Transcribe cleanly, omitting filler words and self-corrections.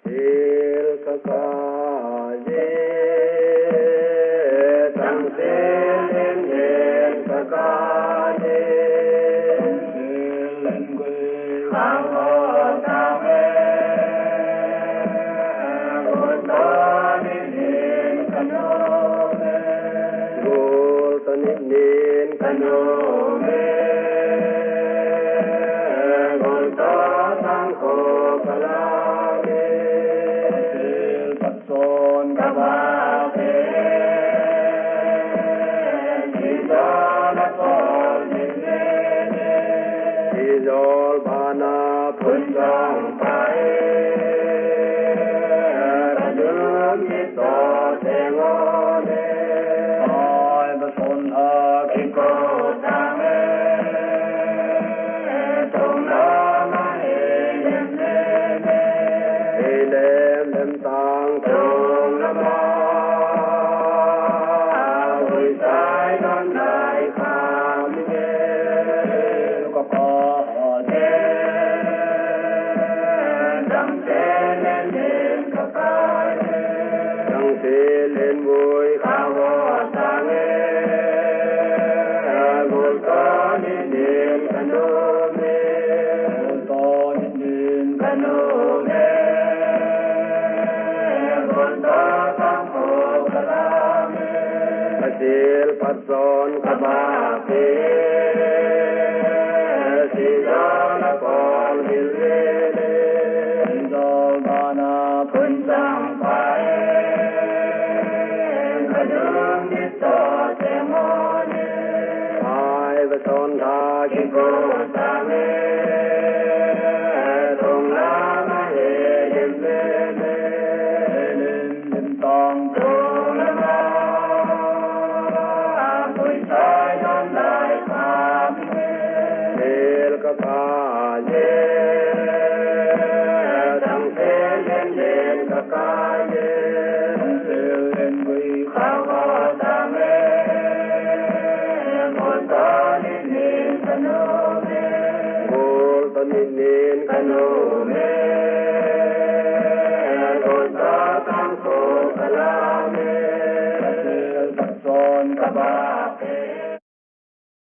Sil kakaye tang sil yen kakaye sil ngui khang ho tang e gul ta nin kano me gul ta nin kano me gul ta tang ho kala Son kabake sidana pol hilele dolbana punsang pae kadung dito temone ai vason tha kiko tame tong lama he yemle lim tong tong lama Ka